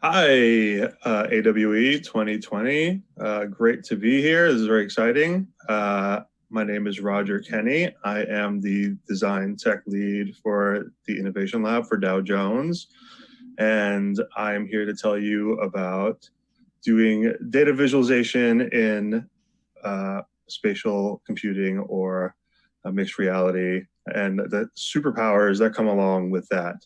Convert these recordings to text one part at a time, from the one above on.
Hi, AWE 2020. Great to be here. This is very exciting. My name is Roger Kenny. I am the design tech lead for the Innovation Lab for Dow Jones. And I'm here to tell you about doing data visualization in spatial computing or mixed reality and the superpowers that come along with that.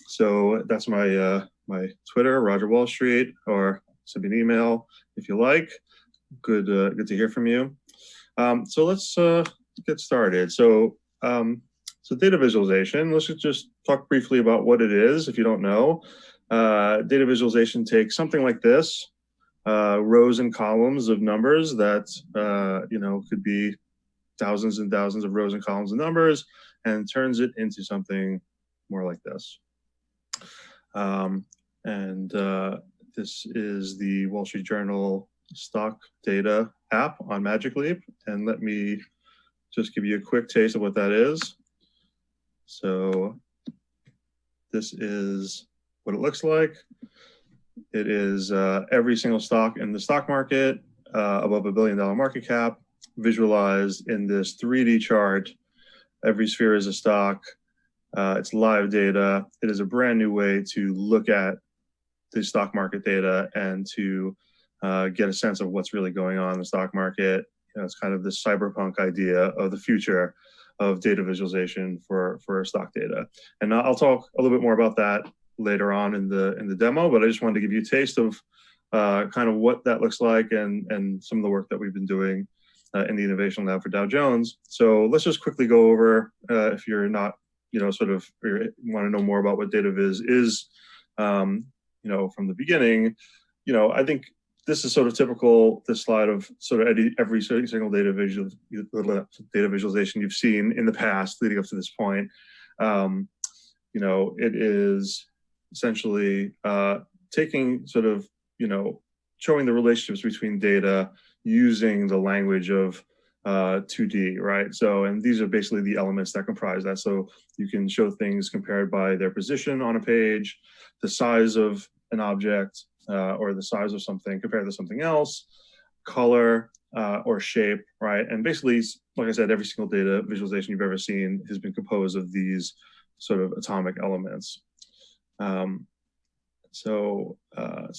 So that's my Twitter, Roger Wall Street, or send me an email if you like. Good to hear from you. So let's get started. So data visualization. Let's just talk briefly about what it is. If you don't know, data visualization takes something like this: rows and columns of numbers that could be thousands and thousands of rows and columns of numbers, and turns it into something more like this. This is the Wall Street Journal stock data app on Magic Leap. And let me just give you a quick taste of what that is. So this is what it looks like. It is every single stock in the stock market above $1 billion market cap, visualized in this 3D chart. Every sphere is a stock. It's live data. It is a brand new way to look at the stock market data and to get a sense of what's really going on in the stock market. It's kind of this cyberpunk idea of the future of data visualization for stock data. And I'll talk a little bit more about that later on in the demo, but I just wanted to give you a taste of kind of what that looks like and some of the work that we've been doing in the Innovation Lab for Dow Jones. So let's just quickly go over, if you're not, sort of want to know more about what Dataviz is, from the beginning. I think this is sort of typical, this slide of sort of every single data visualization you've seen in the past leading up to this point. It is essentially taking sort of, showing the relationships between data using the language of 2D, right? So, and these are basically the elements that comprise that. So you can show things compared by their position on a page, the size of an object, or the size of something compared to something else, color, or shape, right? And basically, like I said, every single data visualization you've ever seen has been composed of these sort of atomic elements. So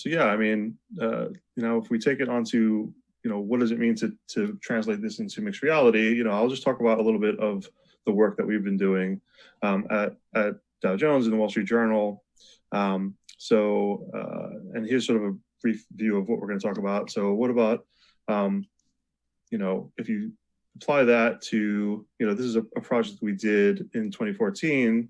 yeah, I mean, if we take it onto, what does it mean to translate this into mixed reality? I'll just talk about a little bit of the work that we've been doing at Dow Jones and the Wall Street Journal. And here's sort of a brief view of what we're going to talk about. So what about, if you apply that to, this is a project we did in 2014.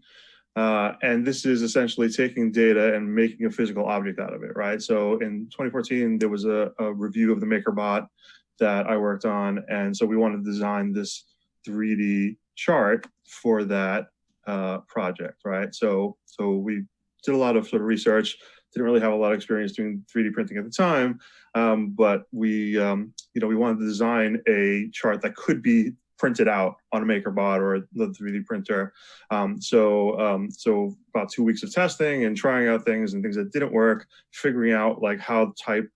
And this is essentially taking data and making a physical object out of it, right? So in 2014, there was a review of the MakerBot that I worked on. And so we wanted to design this 3D chart for that project, right? So we did a lot of sort of research, didn't really have a lot of experience doing 3D printing at the time, but we wanted to design a chart that could be printed out on a MakerBot or the 3D printer. So about 2 weeks of testing and trying out things and things that didn't work, figuring out like how the type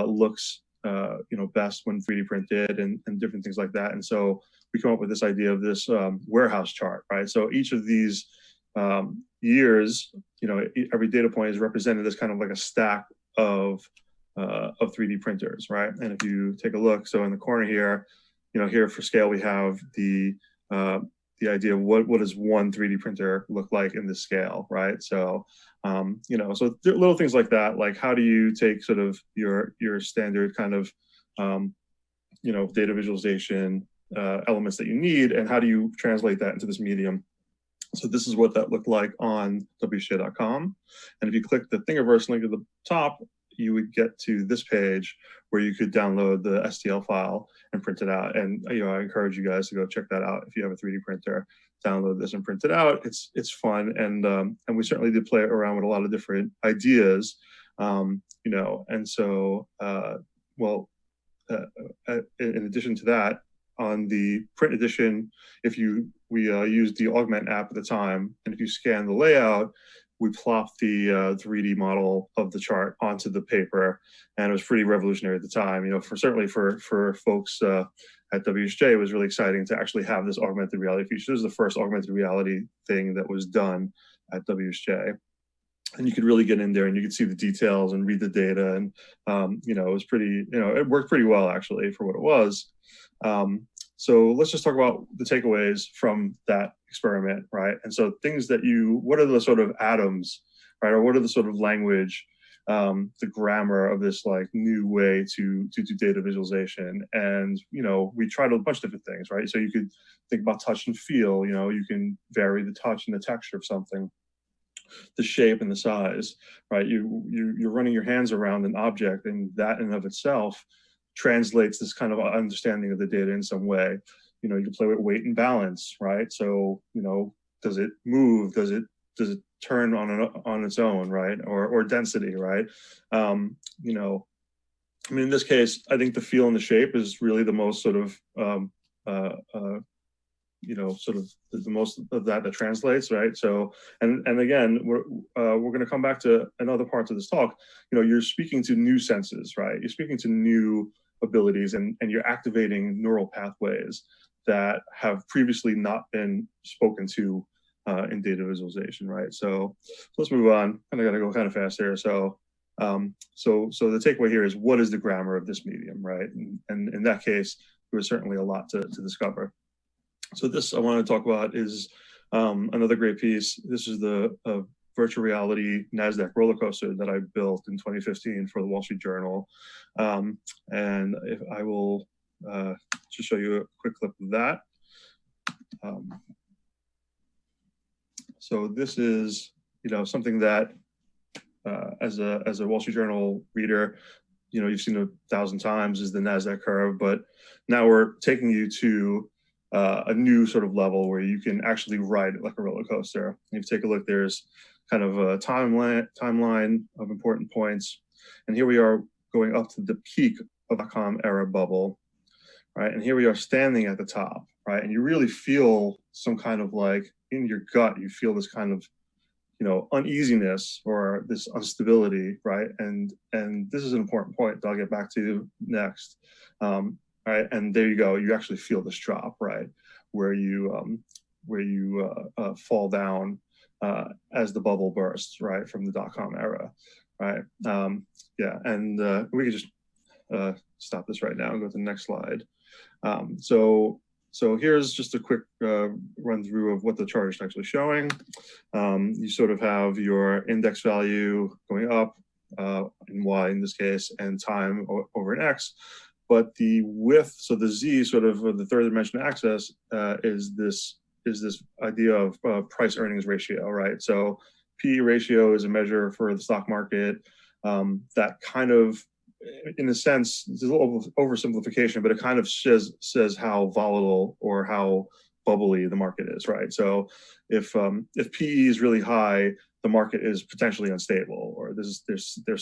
looks best when 3D printed and different things like that. And so we come up with this idea of this warehouse chart, right? So each of these years, every data point is represented as kind of like a stack of 3D printers, right? And if you take a look, so in the corner here, here for scale, we have the idea of what does one 3D printer look like in this scale, right? So, so little things like that, like how do you take sort of your standard kind of, data visualization elements that you need, and how do you translate that into this medium? So this is what that looked like on WSJ.com. And if you click the Thingiverse link at the top, you would get to this page where you could download the STL file and print it out. And I encourage you guys to go check that out. If you have a 3D printer, download this and print it out. It's fun, and we certainly did play around with a lot of different ideas, And so, in addition to that, on the print edition, we used the Augment app at the time, and if you scan the layout, we plopped the 3D model of the chart onto the paper, and it was pretty revolutionary at the time. You know, certainly for folks at WSJ, it was really exciting to actually have this augmented reality feature. This was the first augmented reality thing that was done at WSJ. And you could really get in there and you could see the details and read the data. And, you know, it was pretty, you know, it worked pretty well actually for what it was. So let's just talk about the takeaways from that experiment, right? And so things that what are the sort of atoms, right? Or what are the sort of language, the grammar of this like new way to do data visualization? And, you know, we tried a bunch of different things, right? So you could think about touch and feel, you know, you can vary the touch and the texture of something, the shape and the size, right? You're running your hands around an object, and that in and of itself translates this kind of understanding of the data in some way. You know, you can play with weight and balance, right? So, you know, does it move? Does it turn on its own, right? Or density, right? You know, I mean, in this case, I think the feel and the shape is really the most sort of you know, sort of the most of that translates, right? So, and again, we're going to come back to another parts of this talk. You know, you're speaking to new senses, right? You're speaking to new abilities, and you're activating neural pathways that have previously not been spoken to in data visualization, right? So let's move on. And I got to go kind of fast here. So, so the takeaway here is, what is the grammar of this medium, right? And in that case, there was certainly a lot to discover. So this I want to talk about is another great piece. This is the virtual reality NASDAQ roller coaster that I built in 2015 for the Wall Street Journal. And if I will just show you a quick clip of that. So this is, you know, something that as a Wall Street Journal reader, you know, you've seen 1,000 times, is the NASDAQ curve, but now we're taking you to a new sort of level where you can actually ride it like a roller coaster. If you take a look, there's kind of a timeline of important points. And here we are going up to the peak of the .com era bubble, right? And here we are standing at the top, right? And you really feel some kind of like in your gut, you feel this kind of, you know, uneasiness or this instability, right? And this is an important point that I'll get back to next. Right, and there you go. You actually feel this drop, right, where you fall down as the bubble bursts, right, from the .com era, right? Yeah, and we could just stop this right now and go to the next slide. So here's just a quick run through of what the chart is actually showing. You sort of have your index value going up in Y in this case, and time over in X. But the width, so the Z, sort of the third dimension axis, is this idea of price earnings ratio, right? So PE ratio is a measure for the stock market that kind of, in a sense, it's a little oversimplification, but it kind of says how volatile or how bubbly the market is, right? So if PE is really high, the market is potentially unstable, or there's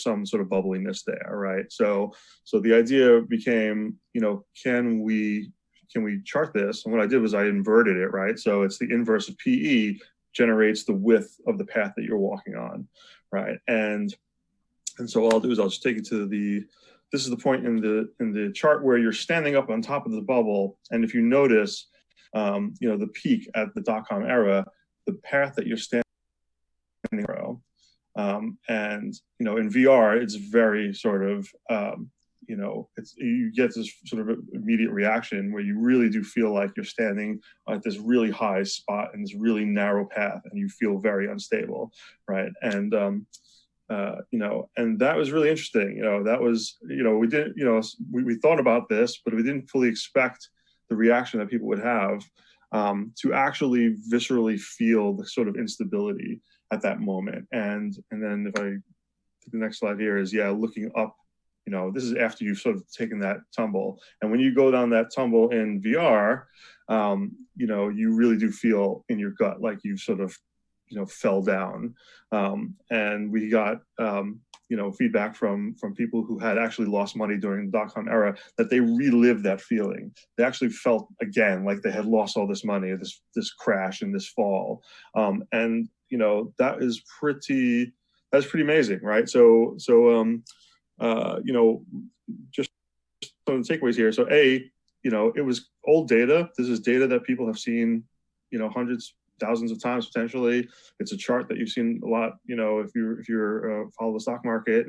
some sort of bubbliness there, right? So the idea became, you know, can we chart this? And what I did was I inverted it, right? So it's the inverse of PE generates the width of the path that you're walking on, right? And so what I'll do is I'll just take you to this is the point in the chart where you're standing up on top of the bubble, and if you notice, you know, the peak at the .com era, the path that you're standing row. And, you know, in VR, it's very sort of, you know, you get this sort of immediate reaction where you really do feel like you're standing at this really high spot in this really narrow path, and you feel very unstable, right? And, you know, and that was really interesting. You know, that was, you know, we didn't, you know, we thought about this, but we didn't fully expect the reaction that people would have to actually viscerally feel the sort of instability at that moment. And then if I the next slide here is, yeah, looking up, you know, this is after you've sort of taken that tumble. And when you go down that tumble in VR, you know, you really do feel in your gut like you've sort of, you know, fell down. And we got, you know, feedback from people who had actually lost money during the .com era, that they relived that feeling. They actually felt again like they had lost all this money, this crash and this fall. And that's pretty amazing, right? So just some of the takeaways here. So it was old data. This is data that people have seen, hundreds, thousands of times potentially. It's a chart that you've seen a lot, if you're follow the stock market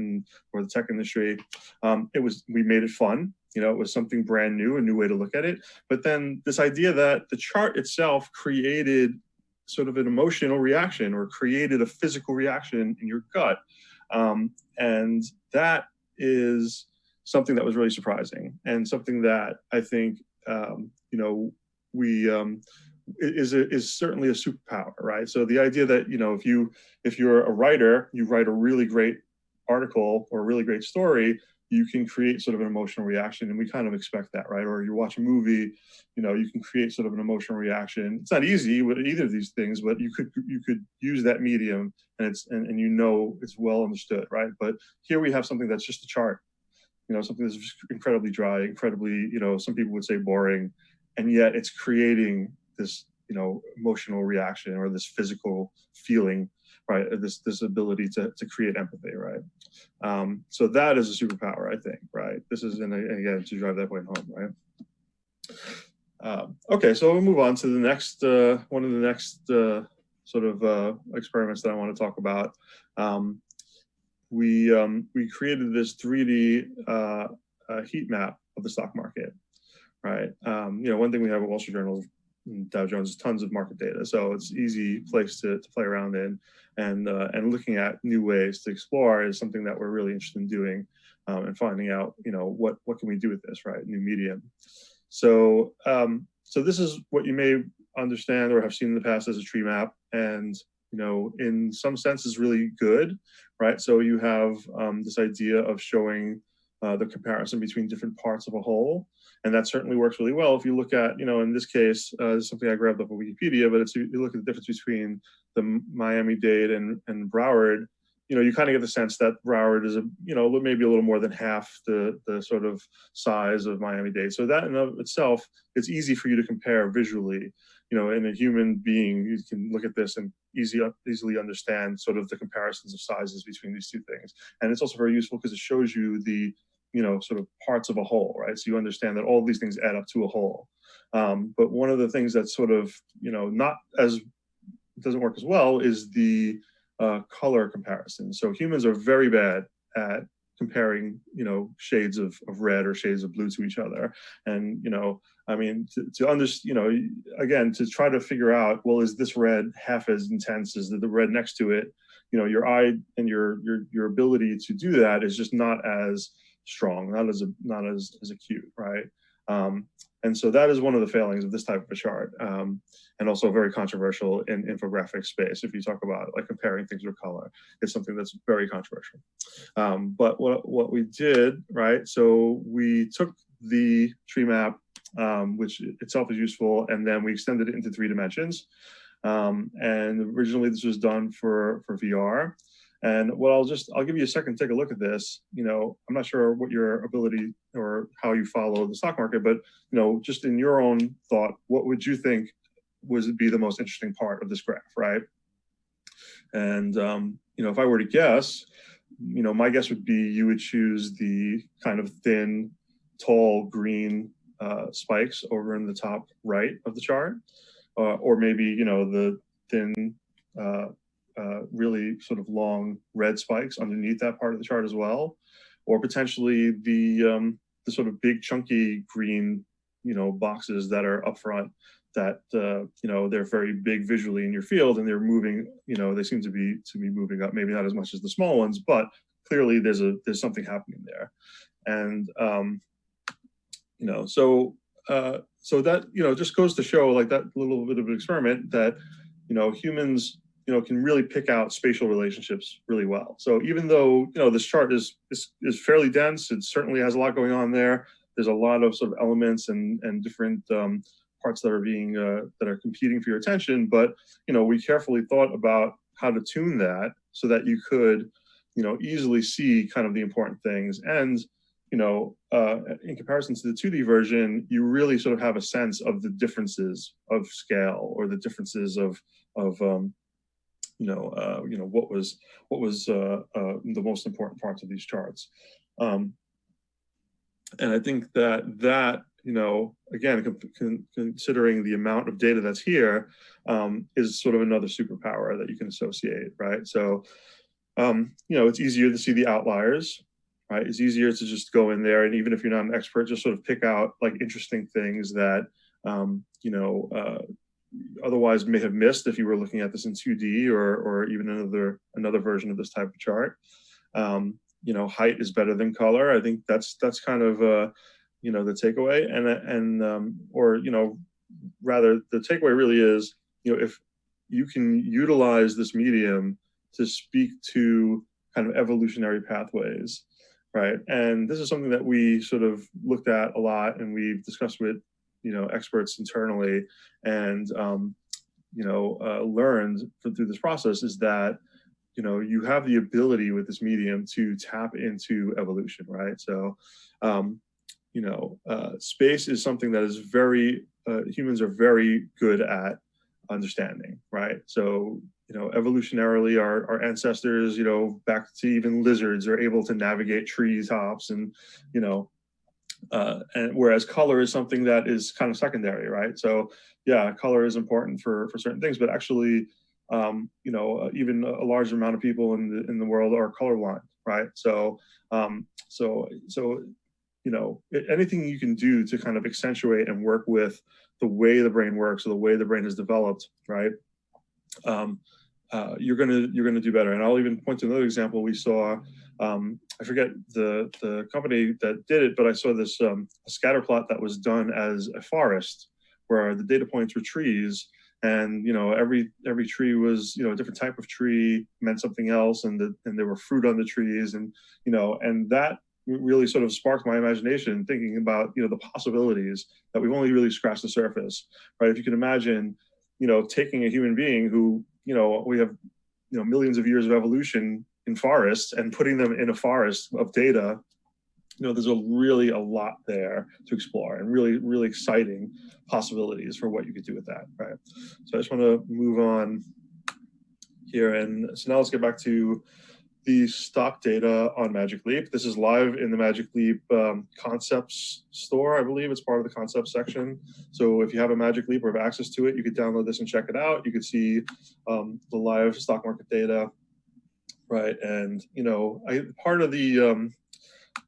or the tech industry. We made it fun. It was something brand new, a new way to look at it. But then this idea that the chart itself created sort of an emotional reaction or created a physical reaction in your gut. And that is something that was really surprising, and something that I think is certainly a superpower, right? So the idea that if you're a writer, you write a really great article or a really great story, you can create sort of an emotional reaction, and we kind of expect that, right? Or you watch a movie, you can create sort of an emotional reaction. It's not easy with either of these things, but you could use that medium, and it's well understood, right? But here we have something that's just a chart, something that's just incredibly dry, incredibly, some people would say boring, and yet it's creating this, emotional reaction or this physical feeling, right? This ability to create empathy, right? So that is a superpower, I think, right? This is, and again, to drive that point home, right? Okay, so we'll move on to the next, one of the next sort of experiments that I want to talk about. We created this 3D heat map of the stock market, right? One thing we have at Wall Street Journal, Dow Jones, is tons of market data, so it's easy place to play around in, and looking at new ways to explore is something that we're really interested in doing, and finding out, what can we do with this, right? New medium. So this is what you may understand or have seen in the past as a tree map, and in some sense is really good, right? So you have this idea of showing the comparison between different parts of a whole. And that certainly works really well. If you look at, in this case, this is something I grabbed up on Wikipedia, but you look at the difference between the Miami-Dade and Broward, you kind of get the sense that Broward is maybe a little more than half the sort of size of Miami-Dade. So that in of itself, it's easy for you to compare visually. In a human being, you can look at this and easily understand sort of the comparisons of sizes between these two things. And it's also very useful because it shows you the sort of parts of a whole, right? So you understand that all these things add up to a whole. But one of the things that's sort of, doesn't work as well is the color comparison. So humans are very bad at comparing, shades of red or shades of blue to each other. And, to understand, again, to try to figure out, well, is this red half as intense as the red next to it? Your eye and your ability to do that is just not as strong, not as acute, right? And so that is one of the failings of this type of a chart, and also very controversial in infographic space. If you talk about like comparing things with color, it's something that's very controversial. But what we did, right? So we took the tree map, which itself is useful, and then we extended it into 3 dimensions. And originally this was done for VR. And I'll give you a second to take a look at this. I'm not sure what your ability or how you follow the stock market, but just in your own thought, what would you think would be the most interesting part of this graph, right? And if I were to guess, my guess would be you would choose the kind of thin, tall green spikes over in the top right of the chart, or maybe the thin, really sort of long red spikes underneath that part of the chart as well, or potentially the sort of big chunky green, boxes that are up front that they're very big visually in your field, and they're moving. They seem to be moving up, maybe not as much as the small ones, but clearly there's something happening there, and so that just goes to show, like, that little bit of an experiment that humans can really pick out spatial relationships really well. So even though this chart is fairly dense, it certainly has a lot going on there. There's a lot of sort of elements and different parts that are being that are competing for your attention. But we carefully thought about how to tune that so that you could easily see kind of the important things. And in comparison to the 2D version, you really sort of have a sense of the differences of scale, or the differences of what was the most important parts of these charts. And I think that again, considering the amount of data that's here, is sort of another superpower that you can associate, right? So, it's easier to see the outliers, right? It's easier to just go in there, and even if you're not an expert, just sort of pick out like interesting things that, otherwise may have missed if you were looking at this in 2D or even another version of this type of chart. Height is better than color. I think that's kind of the takeaway, or rather the takeaway really is, if you can utilize this medium to speak to kind of evolutionary pathways, right? And this is something that we sort of looked at a lot, and we've discussed with experts internally, and learned through this process is that you have the ability with this medium to tap into evolution, right? So, space is something that is humans are very good at understanding, right? So, evolutionarily, our ancestors, back to even lizards, are able to navigate tree tops, and whereas color is something that is kind of secondary, right? So, yeah, color is important for certain things, but actually, even a large amount of people in the world are colorblind, right? So, anything you can do to kind of accentuate and work with the way the brain works, or the way the brain is developed, right? You're gonna do better. And I'll even point to another example we saw. I forget the company that did it, but I saw this a scatter plot that was done as a forest, where the data points were trees, and every tree was a different type of tree, meant something else, and there were fruit on the trees, and that really sort of sparked my imagination, thinking about the possibilities that we've only really scratched the surface, right? If you can imagine taking a human being who we have millions of years of evolution in forests, and putting them in a forest of data, there's a lot there to explore, and really exciting possibilities for what you could do with that, right? So I just want to move on here, and so now let's get back to the stock data on Magic Leap. This is live in the Magic Leap concepts store. I believe it's part of the concepts section. So if you have a Magic Leap or have access to it, you could download this and check it out. You could see the live stock market data, right? And part of the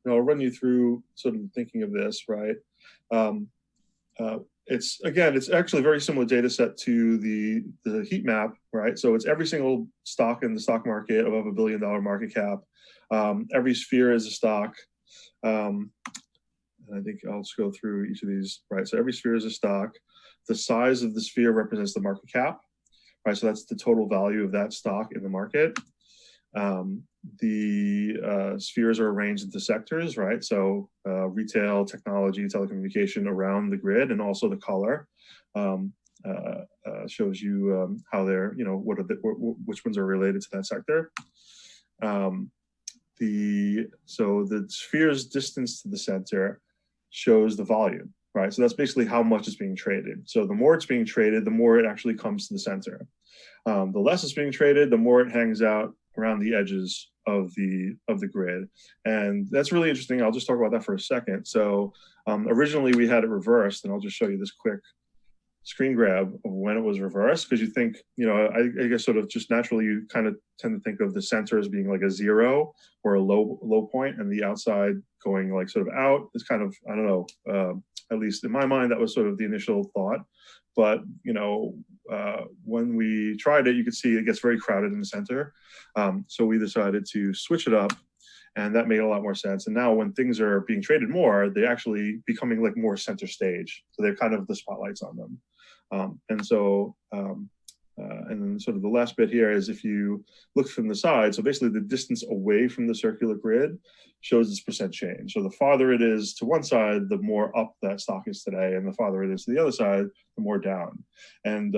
I'll run you through sort of thinking of this, right? It's actually a very similar data set to the heat map, right? So it's every single stock in the stock market above $1 billion market cap. Every sphere is a stock. And I think I'll just go through each of these, right? So every sphere is a stock. The size of the sphere represents the market cap, right? So that's the total value of that stock in the market. The spheres are arranged into sectors, right? So retail, technology, telecommunication around the grid, and also the color shows you how they're, which ones are related to that sector. So the sphere's distance to the center shows the volume, right? So that's basically how much is being traded. So the more it's being traded, the more it actually comes to the center. The less it's being traded, the more it hangs out around the edges of the grid. And that's really interesting. I'll just talk about that for a second. So originally we had it reversed, and I'll just show you this quick screen grab of when it was reversed, because you think, I guess sort of just naturally you kind of tend to think of the center as being like a zero or a low point, and the outside going like sort of out. It's kind of, I don't know, at least in my mind, that was sort of the initial thought. But, when we tried it, you could see it gets very crowded in the center. So we decided to switch it up, and that made a lot more sense. And now when things are being traded more, they're actually becoming like more center stage. So they're kind of the spotlights on them. And then sort of the last bit here is if you look from the side, so basically the distance away from the circular grid shows its percent change. So the farther it is to one side, the more up that stock is today, and the farther it is to the other side, the more down. And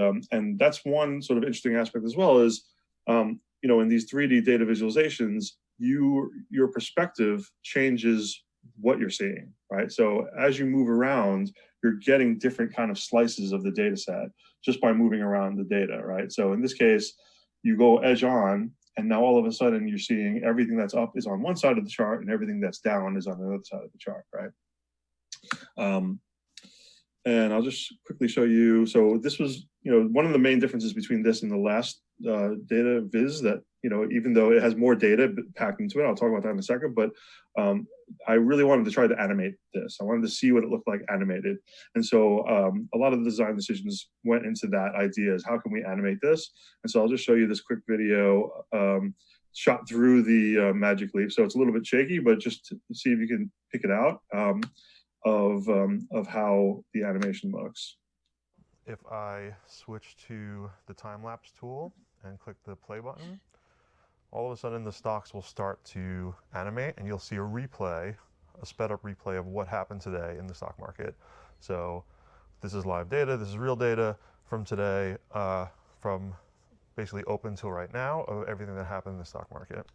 that's one sort of interesting aspect as well is, in these 3D data visualizations, your perspective changes what you're seeing, right? So as you move around, you're getting different kind of slices of the data set just by moving around the data, right? So in this case, you go edge on, and now all of a sudden you're seeing everything that's up is on one side of the chart and everything that's down is on the other side of the chart, right? And I'll just quickly show you. So this was, one of the main differences between this and the last Dataviz, that, even though it has more data packed into it, I'll talk about that in a second, but I really wanted to try to animate this. I wanted to see what it looked like animated. And so a lot of the design decisions went into that idea, is how can we animate this? And so I'll just show you this quick video shot through the Magic Leap. So it's a little bit shaky, but just to see if you can pick it out. Of how the animation looks. If I switch to the time-lapse tool and click the play button, all of a sudden the stocks will start to animate, and you'll see a replay, a sped-up replay of what happened today in the stock market. So this is live data, this is real data from today, from basically open till right now, of everything that happened in the stock market.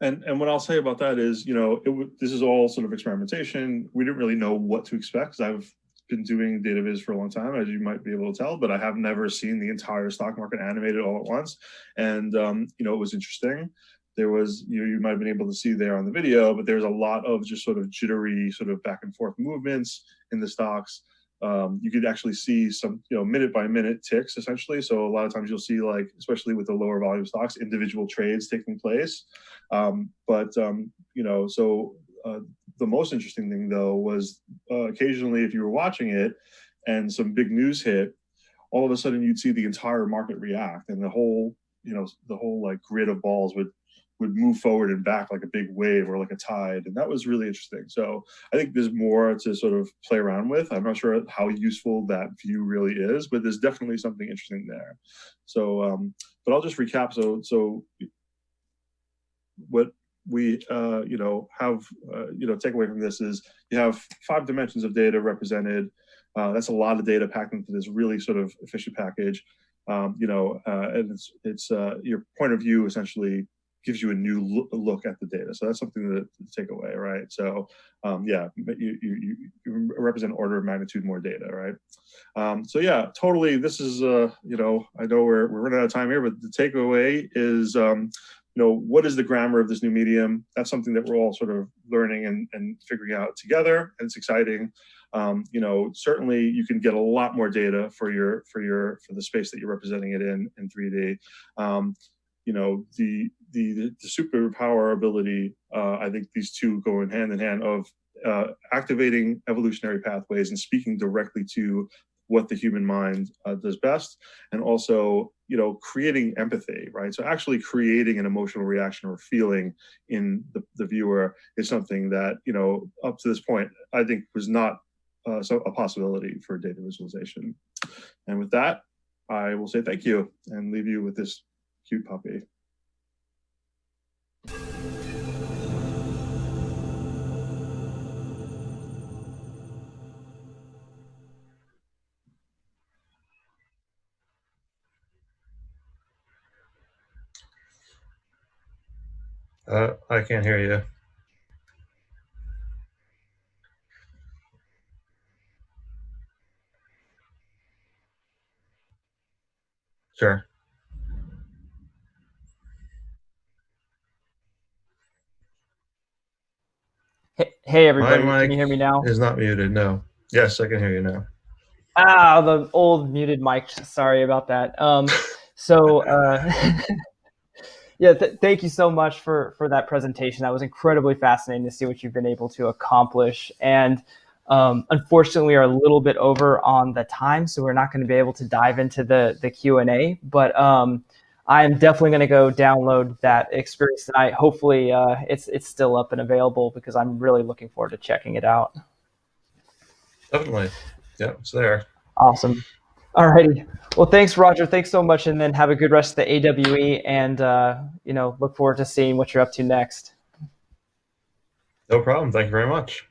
And what I'll say about that is, this is all sort of experimentation. We didn't really know what to expect, because I've been doing Dataviz for a long time, as you might be able to tell, but I have never seen the entire stock market animated all at once. And, it was interesting. There was, you might have been able to see there on the video, but there's a lot of just sort of jittery sort of back and forth movements in the stocks. You could actually see some, minute by minute ticks, essentially. So a lot of times you'll see, like, especially with the lower volume stocks, individual trades taking place. The most interesting thing, though, was occasionally, if you were watching it and some big news hit, all of a sudden you'd see the entire market react, and the whole like grid of balls would move forward and back like a big wave or like a tide. And that was really interesting. So I think there's more to sort of play around with. I'm not sure how useful that view really is, but there's definitely something interesting there. So, but I'll just recap. So what we, take away from this is you have 5 dimensions of data represented. That's a lot of data packed into this really sort of efficient package. And it's your point of view essentially gives you a new look at the data. So that's something to take away, right? So you represent order of magnitude more data, right? So yeah, totally. This is, I know we're running out of time here, but the takeaway is, what is the grammar of this new medium? That's something that we're all sort of learning and figuring out together, and it's exciting. Certainly you can get a lot more data for the space that you're representing it in 3D. The superpower ability, I think these two go in hand of activating evolutionary pathways and speaking directly to what the human mind does best, and also, creating empathy, right? So actually creating an emotional reaction or feeling in the viewer is something that, up to this point, I think was not a possibility for data visualization. And with that, I will say thank you and leave you with this cute puppy. I can't hear you. Sure. Hey everybody, My mic can you hear me now? is not muted, no. Yes, I can hear you now. The old muted mic. Sorry about that. Yeah, thank you so much for that presentation. That was incredibly fascinating to see what you've been able to accomplish. And unfortunately, we are a little bit over on the time, so we're not going to be able to dive into the Q&A. But I am definitely going to go download that experience tonight. Hopefully, it's still up and available, because I'm really looking forward to checking it out. Definitely. Yeah, it's there. Awesome. All righty. Well, thanks, Roger. Thanks so much. And then have a good rest of the AWE, and, look forward to seeing what you're up to next. No problem. Thank you very much.